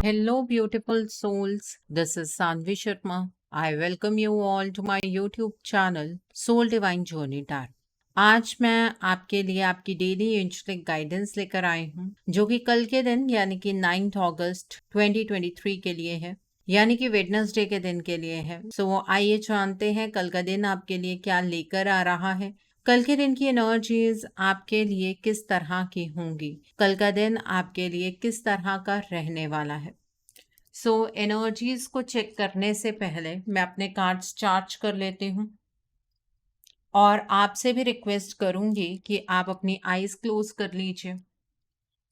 Hello, beautiful souls. This is Sanvi Sharma. I welcome you all to my YouTube channel Soul Divine Journey Tarot. आज मैं आपके लिए आपकी daily angelic guidance लेकर आई हूँ जो कि कल के दिन यानी कि 9 अगस्त 2023 के लिए है, यानी कि वेडनेसडे के दिन के लिए है। सो आइए जानते हैं कल का दिन आपके लिए क्या लेकर आ रहा है। कल के दिन की एनर्जीज आपके लिए किस तरह की होंगी, कल का दिन आपके लिए किस तरह का रहने वाला है। सो एनर्जीज को चेक करने से पहले मैं अपने कार्ड्स चार्ज कर लेती हूँ और आपसे भी रिक्वेस्ट करूंगी कि आप अपनी आईज क्लोज कर लीजिए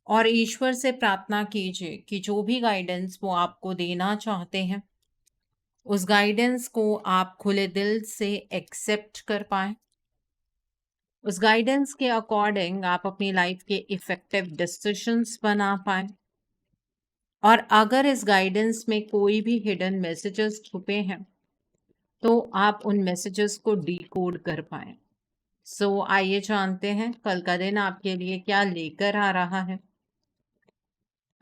और ईश्वर से प्रार्थना कीजिए कि जो भी गाइडेंस वो आपको देना चाहते हैं उस गाइडेंस को आप खुले दिल से एक्सेप्ट कर पाए। उस गाइडेंस के अकॉर्डिंग आप अपनी लाइफ के इफेक्टिव डिसीजंस बना पाए और अगर इस गाइडेंस में कोई भी हिडन मैसेजेस छुपे हैं तो आप उन मैसेजेस को डिकोड कर पाए। सो आइए जानते हैं कल का दिन आपके लिए क्या लेकर आ रहा है।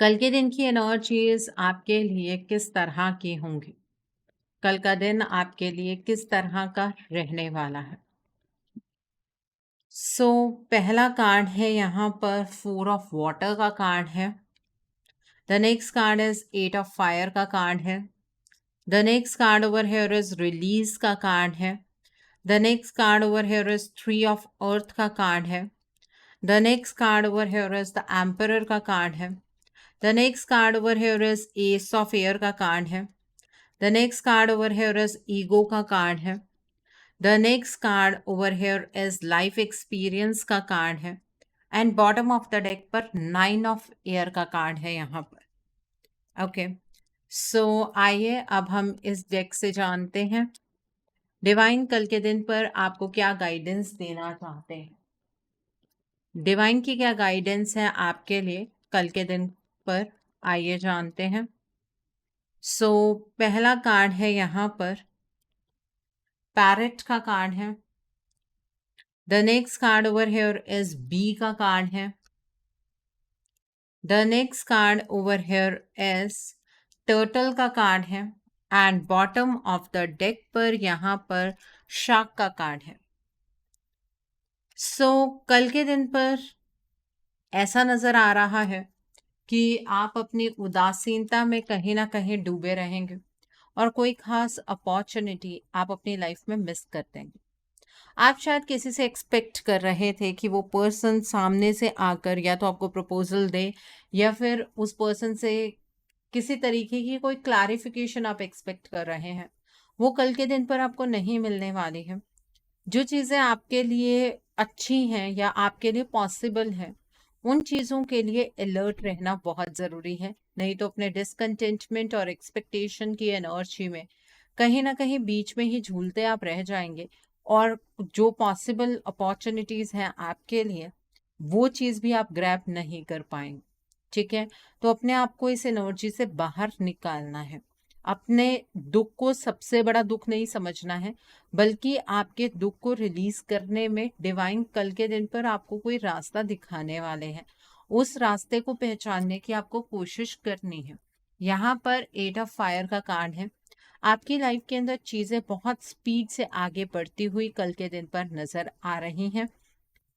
कल के दिन की एनर्जीज आपके लिए किस तरह की होंगी, कल का दिन आपके लिए किस तरह का रहने वाला है। सो पहला कार्ड है यहाँ पर 4 ऑफ वाटर का कार्ड है। The next card is 8 of fire का कार्ड है। The next card over here is release का कार्ड है। The next card over here is 3 of earth का कार्ड है। The next card over here is the emperor का card है। The next card over here is S of air का card है। The next card over here is ego का card है। The next card over here is life experience का card है and bottom of the deck पर 9 of air का card है यहाँ पर। ओके, सो आइए अब हम इस डेक से जानते हैं डिवाइन कल के दिन पर आपको क्या गाइडेंस देना चाहते हैं। डिवाइन की क्या गाइडेंस है आपके लिए कल के दिन पर, आइए जानते हैं। सो पहला कार्ड है यहाँ पर पैरेट का कार्ड है। The next card over here is bee का कार्ड है। The next card over here is turtle का कार्ड है and bottom of the deck पर यहाँ पर शार्क का कार्ड है। सो कल के दिन पर ऐसा नजर आ रहा है कि आप अपनी उदासीनता में कहीं ना कहीं डूबे रहेंगे और कोई खास अपॉर्चुनिटी आप अपनी लाइफ में मिस कर देंगे। आप शायद किसी से एक्सपेक्ट कर रहे थे कि वो पर्सन सामने से आकर या तो आपको प्रपोजल दे या फिर उस पर्सन से किसी तरीके की कोई क्लैरिफिकेशन आप एक्सपेक्ट कर रहे हैं, वो कल के दिन पर आपको नहीं मिलने वाली है। जो चीज़ें आपके लिए अच्छी हैं या आपके लिए पॉसिबल है उन चीज़ों के लिए अलर्ट रहना बहुत ज़रूरी है, नहीं तो अपने डिसकंटेंटमेंट और एक्सपेक्टेशन की एनर्जी में कहीं ना कहीं बीच में ही झूलते आप रह जाएंगे और जो पॉसिबल अपॉर्चुनिटीज़ हैं आपके लिए वो चीज़ भी आप ग्रैब नहीं कर पाएंगे। ठीक है, तो अपने आप को इस एनर्जी से बाहर निकालना है। अपने दुख को सबसे बड़ा दुख नहीं समझना है, बल्कि आपके दुख को रिलीज करने में डिवाइन कल के दिन पर आपको कोई रास्ता दिखाने वाले हैं। उस रास्ते को पहचानने की आपको कोशिश करनी है। यहाँ पर 8 ऑफ फायर का कार्ड है। आपकी लाइफ के अंदर चीजें बहुत स्पीड से आगे बढ़ती हुई कल के दिन पर नजर आ रही हैं।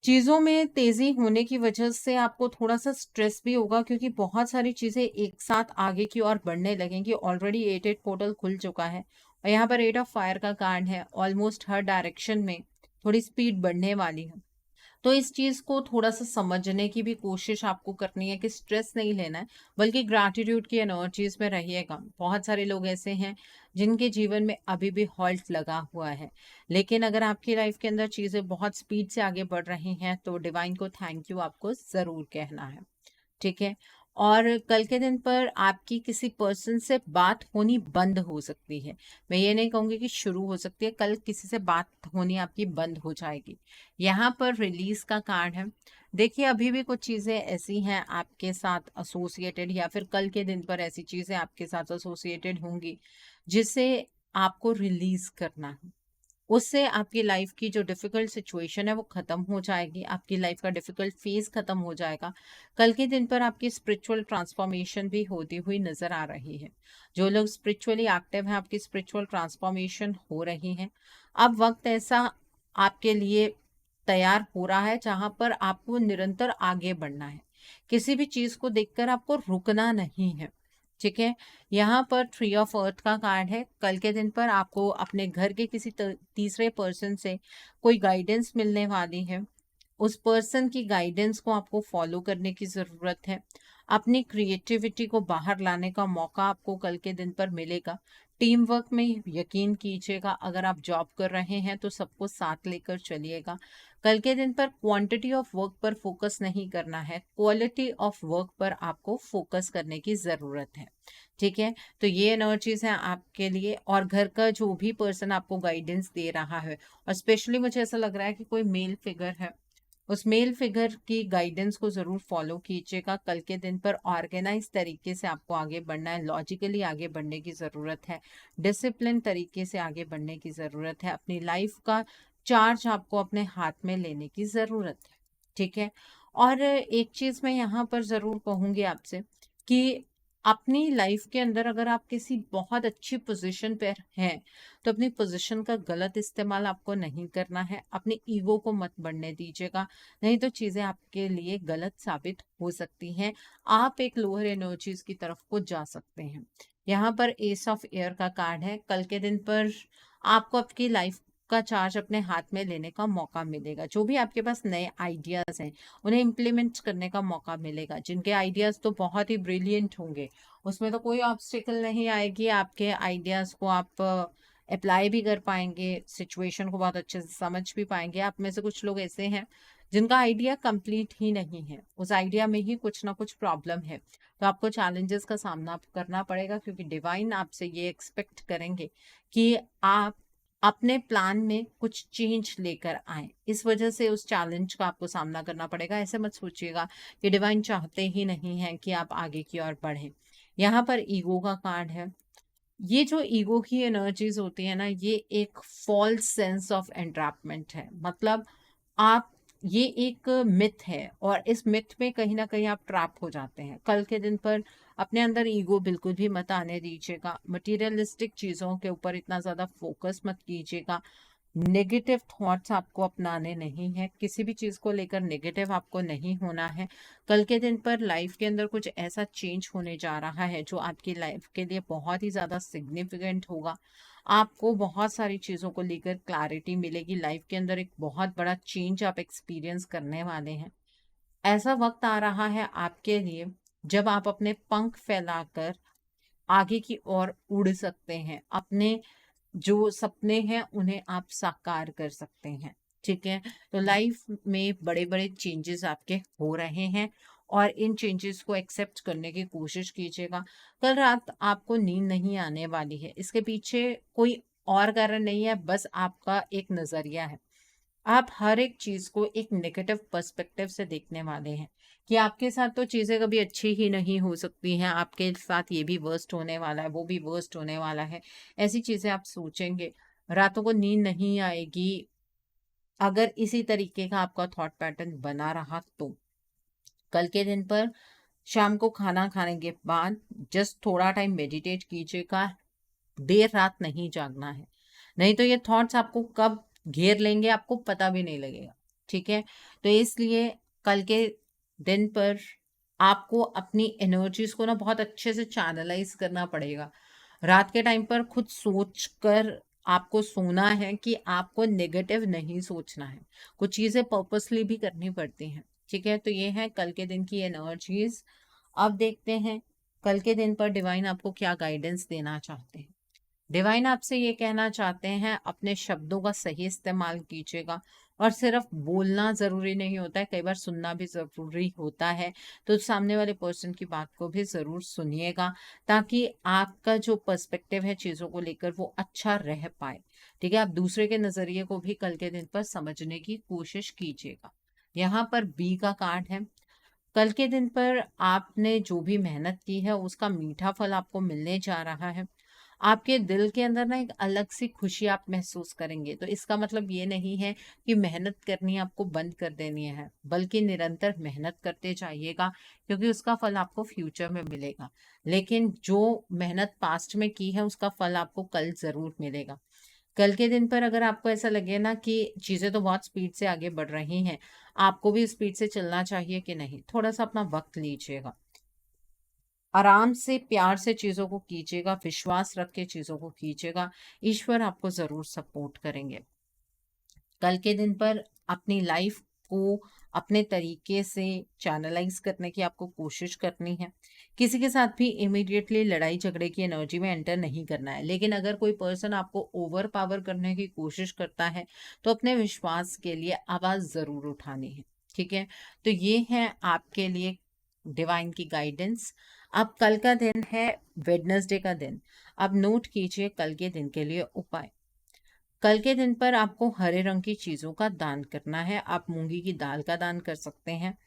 चीज़ों में तेज़ी होने की वजह से आपको थोड़ा-सा स्ट्रेस भी होगा क्योंकि बहुत सारी चीज़ें एक साथ आगे की ओर बढ़ने लगेंगी। ऑलरेडी 8-8 पोर्टल खुल चुका है और यहाँ पर 8 ऑफ फायर का कार्ड है। ऑलमोस्ट हर डायरेक्शन में थोड़ी स्पीड बढ़ने वाली है। तो इस चीज़ को थोड़ा-सा समझने की भी कोशिश आपको करनी है कि स्ट्रेस नहीं लेना है, बल्कि ग्रैटिट्यूड की एनर्जीज़ में रहिएगा। बहुत सारे लोग ऐसे हैं जिनके जीवन में अभी भी हॉल्ट लगा हुआ है, लेकिन अगर आपकी लाइफ के अंदर चीज़ें बहुत स्पीड से आगे बढ़ रही हैं तो डिवाइन को थैंक यू आपको ज़रूर कहना है। ठीक है, और कल के दिन पर आपकी किसी पर्सन से बात होनी बंद हो सकती है। मैं ये नहीं कहूँगी कि शुरू हो सकती है, कल किसी से बात होनी आपकी बंद हो जाएगी। यहाँ पर रिलीज का कार्ड है। देखिए अभी भी कुछ चीज़ें ऐसी हैं आपके साथ एसोसिएटेड या फिर कल के दिन पर ऐसी चीज़ें आपके साथ एसोसिएटेड होंगी जिसे आपको रिलीज करना है। उससे आपकी लाइफ की जो डिफिकल्ट सिचुएशन है वो खत्म हो जाएगी, आपकी लाइफ का डिफिकल्ट फेज खत्म हो जाएगा। कल के दिन पर आपकी स्पिरिचुअल ट्रांसफॉर्मेशन भी होती हुई नजर आ रही है। जो लोग स्पिरिचुअली एक्टिव हैं, आपकी स्पिरिचुअल ट्रांसफॉर्मेशन हो रही है। अब वक्त ऐसा आपके लिए तैयार हो रहा है जहां पर आपको निरंतर आगे बढ़ना है। किसी भी चीज को देखकर आपको रुकना नहीं है। ठीक है। यहाँ पर थ्री ऑफ अर्थ का कार्ड है। कल के दिन पर आपको अपने घर के किसी तीसरे पर्सन से कोई गाइडेंस मिलने वाली है। उस पर्सन की गाइडेंस को आपको फॉलो करने की ज़रूरत है। अपनी क्रिएटिविटी को बाहर लाने का मौका आपको कल के दिन पर मिलेगा। टीम वर्क में यकीन कीजिएगा। अगर आप जॉब कर रहे हैं तो सबको साथ लेकर चलिएगा। कल के दिन पर क्वांटिटी ऑफ वर्क पर फोकस नहीं करना है, क्वालिटी ऑफ वर्क पर आपको फोकस करने की ज़रूरत है। ठीक है। तो ये एनर्जीज हैं आपके लिए। और घर का जो भी पर्सन आपको गाइडेंस दे रहा है, और स्पेशली मुझे ऐसा लग रहा है कि कोई मेल फिगर है, उस मेल फिगर की गाइडेंस को ज़रूर फॉलो कीजिएगा। कल के दिन पर ऑर्गेनाइज तरीके से आपको आगे बढ़ना है, लॉजिकली आगे बढ़ने की ज़रूरत है, डिसिप्लिन तरीके से आगे बढ़ने की ज़रूरत है। अपनी लाइफ का चार्ज आपको अपने हाथ में लेने की ज़रूरत है। ठीक है। और एक चीज़ मैं यहाँ पर ज़रूर कहूँगी आपसे कि अपनी लाइफ के अंदर अगर आप किसी बहुत अच्छी पोजीशन पर हैं तो अपनी पोजीशन का गलत इस्तेमाल आपको नहीं करना है। अपनी ईगो को मत बढ़ने दीजिएगा, नहीं तो चीज़ें आपके लिए गलत साबित हो सकती हैं। आप एक लोअर एनर्जीज की तरफ को जा सकते हैं। यहाँ पर एस ऑफ एयर का कार्ड है। कल के दिन पर आपको आपकी लाइफ का चार्ज अपने हाथ में लेने का मौका मिलेगा। जो भी आपके पास नए आइडियाज़ हैं उन्हें इम्प्लीमेंट करने का मौका मिलेगा। जिनके आइडियाज़ तो बहुत ही ब्रिलियंट होंगे, उसमें तो कोई ऑब्स्टिकल नहीं आएगी। आपके आइडियाज़ को आप अप्लाई भी कर पाएंगे, सिचुएशन को बहुत अच्छे से समझ भी पाएंगे। आप में से कुछ लोग ऐसे हैं जिनका आइडिया कंप्लीट ही नहीं है, उस आइडिया में ही कुछ ना कुछ प्रॉब्लम है। तो आपको चैलेंजेस का सामना करना पड़ेगा, क्योंकि डिवाइन आपसे ये एक्सपेक्ट करेंगे कि आप अपने प्लान में कुछ चेंज लेकर आए। इस वजह से उस चैलेंज का आपको सामना करना पड़ेगा। ऐसे मत सोचिएगा कि डिवाइन चाहते ही नहीं है कि आप आगे की ओर बढ़ें। यहाँ पर ईगो का कार्ड है। ये जो ईगो की एनर्जीज होती है ना, ये एक फॉल्स सेंस ऑफ एंट्रैपमेंट है। मतलब आप, ये एक मिथ है और इस मिथ में कहीं ना कहीं आप ट्रैप हो जाते हैं। कल के दिन पर अपने अंदर ईगो बिल्कुल भी मत आने दीजिएगा। मटेरियलिस्टिक चीज़ों के ऊपर इतना ज़्यादा फोकस मत कीजिएगा। नेगेटिव थॉट्स आपको अपनाने नहीं है, किसी भी चीज़ को लेकर नेगेटिव आपको नहीं होना है। कल के दिन पर लाइफ के अंदर कुछ ऐसा चेंज होने जा रहा है जो आपकी लाइफ के लिए बहुत ही ज़्यादा सिग्निफिकेंट होगा। आपको बहुत सारी चीज़ों को लेकर क्लैरिटी मिलेगी। लाइफ के अंदर एक बहुत बड़ा चेंज आप एक्सपीरियंस करने वाले हैं। ऐसा वक्त आ रहा है आपके लिए जब आप अपने पंख फैलाकर आगे की ओर उड़ सकते हैं। अपने जो सपने हैं उन्हें आप साकार कर सकते हैं। ठीक है। तो लाइफ में बड़े बड़े चेंजेस आपके हो रहे हैं और इन चेंजेस को एक्सेप्ट करने की कोशिश कीजिएगा। कल रात आपको नींद नहीं आने वाली है, इसके पीछे कोई और कारण नहीं है, बस आपका एक नजरिया है। आप हर एक चीज को एक नेगेटिव पर्सपेक्टिव से देखने वाले हैं कि आपके साथ तो चीजें कभी अच्छी ही नहीं हो सकती हैं, आपके साथ ये भी वर्स्ट होने वाला है, वो भी वर्स्ट होने वाला है। ऐसी चीजें आप सोचेंगे, रातों को नींद नहीं आएगी। अगर इसी तरीके का आपका थॉट पैटर्न बना रहा तो कल के दिन पर शाम को खाना खाने के बाद जस्ट थोड़ा टाइम मेडिटेट कीजिएगा। देर रात नहीं जागना है, नहीं तो ये थॉट्स आपको कब घेर लेंगे आपको पता भी नहीं लगेगा। ठीक है। तो इसलिए कल के दिन पर आपको अपनी एनर्जीज को ना बहुत अच्छे से चैनलाइज करना पड़ेगा। रात के टाइम पर खुद सोच कर आपको सोना है कि आपको नेगेटिव नहीं सोचना है। कुछ चीज़ें पर्पसली भी करनी पड़ती हैं। ठीक है। तो ये है कल के दिन की एनर्जीज। अब देखते हैं कल के दिन पर डिवाइन आपको क्या गाइडेंस देना चाहते हैं। डिवाइन आपसे ये कहना चाहते हैं अपने शब्दों का सही इस्तेमाल कीजिएगा। और सिर्फ बोलना ज़रूरी नहीं होता है, कई बार सुनना भी ज़रूरी होता है। तो सामने वाले पर्सन की बात को भी ज़रूर सुनिएगा, ताकि आपका जो पर्सपेक्टिव है चीज़ों को लेकर वो अच्छा रह पाए। ठीक है। आप दूसरे के नज़रिए को भी कल के दिन पर समझने की कोशिश कीजिएगा। यहाँ पर बी का कार्ड है। कल के दिन पर आपने जो भी मेहनत की है उसका मीठा फल आपको मिलने जा रहा है। आपके दिल के अंदर ना एक अलग सी खुशी आप महसूस करेंगे। तो इसका मतलब ये नहीं है कि मेहनत करनी आपको बंद कर देनी है, बल्कि निरंतर मेहनत करते जाइएगा, क्योंकि उसका फल आपको फ्यूचर में मिलेगा। लेकिन जो मेहनत पास्ट में की है उसका फल आपको कल ज़रूर मिलेगा। कल के दिन पर अगर आपको ऐसा लगे ना कि चीज़ें तो बहुत स्पीड से आगे बढ़ रही हैं, आपको भी स्पीड से चलना चाहिए कि नहीं, थोड़ा-सा अपना वक़्त लीजिएगा। आराम से, प्यार से चीज़ों को कीजिएगा, विश्वास रख के चीज़ों को कीजिएगा, ईश्वर आपको ज़रूर सपोर्ट करेंगे। कल के दिन पर अपनी लाइफ को अपने तरीके से चैनलाइज करने की आपको कोशिश करनी है। किसी के साथ भी इमीडिएटली लड़ाई झगड़े की एनर्जी में एंटर नहीं करना है, लेकिन अगर कोई पर्सन आपको ओवर पावर करने की कोशिश करता है तो अपने विश्वास के लिए आवाज़ ज़रूर उठानी है। ठीक है, तो ये है आपके लिए डिवाइन की गाइडेंस। अब कल का दिन है वेडनेसडे का दिन। अब नोट कीजिए कल के दिन के लिए उपाय। कल के दिन पर आपको हरे रंग की चीज़ों का दान करना है। आप मूंगी की दाल का दान कर सकते हैं,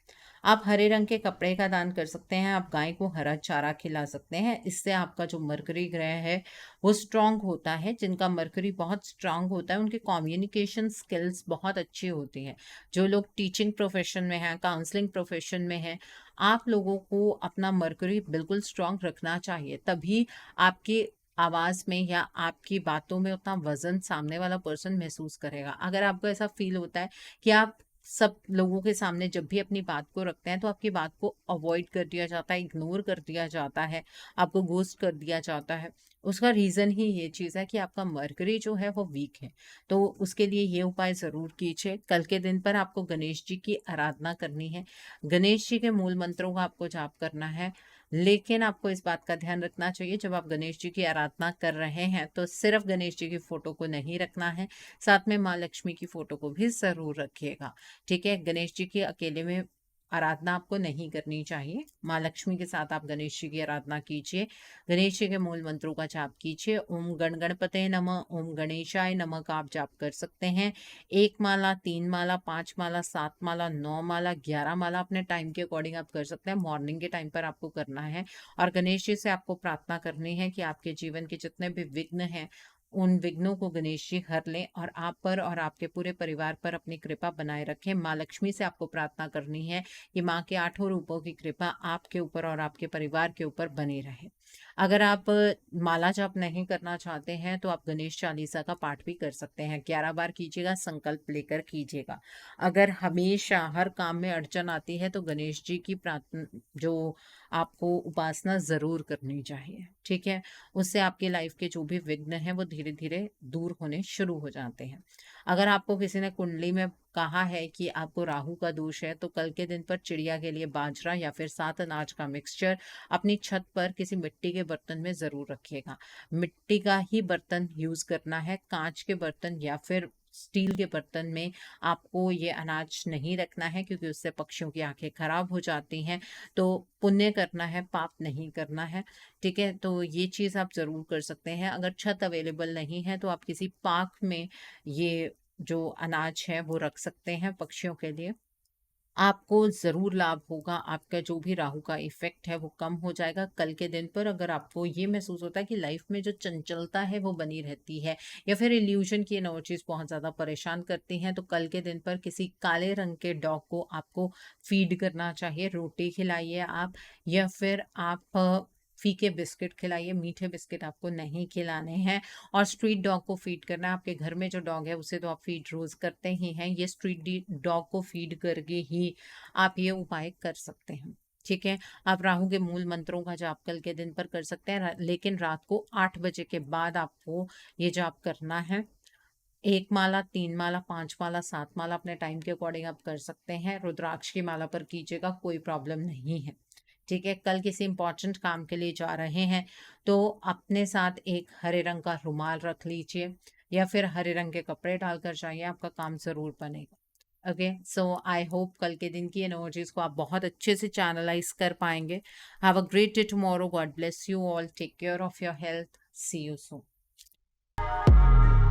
आप हरे रंग के कपड़े का दान कर सकते हैं, आप गाय को हरा चारा खिला सकते हैं। इससे आपका जो मरकरी ग्रह है वो स्ट्रांग होता है। जिनका मरकरी बहुत स्ट्रांग होता है उनकी कम्युनिकेशन स्किल्स बहुत अच्छी होती हैं। जो लोग टीचिंग प्रोफेशन में हैं, काउंसलिंग प्रोफेशन में हैं, आप लोगों को अपना मरकरी बिल्कुल स्ट्रांग रखना चाहिए। तभी आपकी आवाज़ में या आपकी बातों में उतना वज़न सामने वाला पर्सन महसूस करेगा। अगर आपको ऐसा फ़ील होता है कि आप सब लोगों के सामने जब भी अपनी बात को रखते हैं तो आपकी बात को अवॉइड कर दिया जाता है, इग्नोर कर दिया जाता है, आपको घोस्ट कर दिया जाता है, उसका रीज़न ही ये चीज़ है कि आपका मरकरी जो है वो वीक है। तो उसके लिए ये उपाय ज़रूर कीजिए। कल के दिन पर आपको गणेश जी की आराधना करनी है। गणेश जी के मूल मंत्रों का आपको जाप करना है। लेकिन आपको इस बात का ध्यान रखना चाहिए, जब आप गणेश जी की आराधना कर रहे हैं तो सिर्फ गणेश जी की फोटो को नहीं रखना है, साथ में माँ लक्ष्मी की फोटो को भी ज़रूर रखिएगा। ठीक है, गणेश जी की अकेले में आराधना आपको नहीं करनी चाहिए। माँ लक्ष्मी के साथ आप गणेश जी की आराधना कीजिए। गणेश जी के मूल मंत्रों का जाप कीजिए। ओम गण गणपते नमः, ओम गणेशाय नमः का आप जाप कर सकते हैं। 1 माला, 3 माला, 5 माला, 7 माला, 9 माला, 11 माला अपने टाइम के अकॉर्डिंग आप कर सकते हैं। मॉर्निंग के टाइम पर आपको करना है और गणेश जी से आपको प्रार्थना करनी है कि आपके जीवन के जितने भी विघ्न हैं उन विघ्नों को गणेश जी हर लें और आप पर और आपके पूरे परिवार पर अपनी कृपा बनाए रखें। माँ लक्ष्मी से आपको प्रार्थना करनी है कि माँ के 8 रूपों की कृपा आपके ऊपर और आपके परिवार के ऊपर बनी रहे। अगर आप माला जाप नहीं करना चाहते हैं तो आप गणेश चालीसा का पाठ भी कर सकते हैं। 11 बार कीजिएगा, संकल्प लेकर कीजिएगा। अगर हमेशा हर काम में अड़चन आती है तो गणेश जी की प्रार्थना जो आपको उपासना ज़रूर करनी चाहिए। ठीक है, उससे आपकी लाइफ के जो भी विघ्न हैं वो धीरे धीरे दूर होने शुरू हो जाते हैं। अगर आपको किसी ने कुंडली में कहा है कि आपको राहु का दोष है तो कल के दिन पर चिड़िया के लिए बाजरा या फिर 7 अनाज का मिक्सचर अपनी छत पर किसी मिट्टी के बर्तन में ज़रूर रखिएगा। मिट्टी का ही बर्तन यूज़ करना है, कांच के बर्तन या फिर स्टील के बर्तन में आपको ये अनाज नहीं रखना है, क्योंकि उससे पक्षियों की आंखें खराब हो जाती हैं। तो पुण्य करना है, पाप नहीं करना है। ठीक है, तो ये चीज़ आप ज़रूर कर सकते हैं। अगर छत अवेलेबल नहीं है तो आप किसी पार्क में ये जो अनाज है वो रख सकते हैं पक्षियों के लिए। आपको ज़रूर लाभ होगा, आपका जो भी राहु का इफ़ेक्ट है वो कम हो जाएगा। कल के दिन पर अगर आपको ये महसूस होता है कि लाइफ में जो चंचलता है वो बनी रहती है या फिर इल्यूजन की एनर्जीज़ बहुत ज़्यादा परेशान करती हैं, तो कल के दिन पर किसी काले रंग के डॉग को आपको फीड करना चाहिए। रोटी खिलाइए आप, या फिर आप फीके बिस्किट खिलाइए, मीठे बिस्किट आपको नहीं खिलाने हैं। और स्ट्रीट डॉग को फीड करना है। आपके घर में जो डॉग है उसे तो आप फीड रोज़ करते ही हैं, ये स्ट्रीट डॉग को फीड करके ही आप ये उपाय कर सकते हैं। ठीक है, आप राहु के मूल मंत्रों का जाप कल के दिन पर कर सकते हैं, लेकिन रात को 8 बजे के बाद आपको ये जाप करना है। 1 माला, 3 माला, 5 माला, 7 माला अपने टाइम के अकॉर्डिंग आप कर सकते हैं। रुद्राक्ष की माला पर कीजिएगा, कोई प्रॉब्लम नहीं है। ठीक है, कल किसी इंपॉर्टेंट काम के लिए जा रहे हैं तो अपने साथ एक हरे रंग का रुमाल रख लीजिए या फिर हरे रंग के कपड़े डालकर जाइए, आपका काम ज़रूर बनेगा। ओके, सो आई होप कल के दिन की एनर्जीज को आप बहुत अच्छे से चैनलाइज कर पाएंगे। Have a great day tomorrow. God bless you all. Take care of your health. See you soon.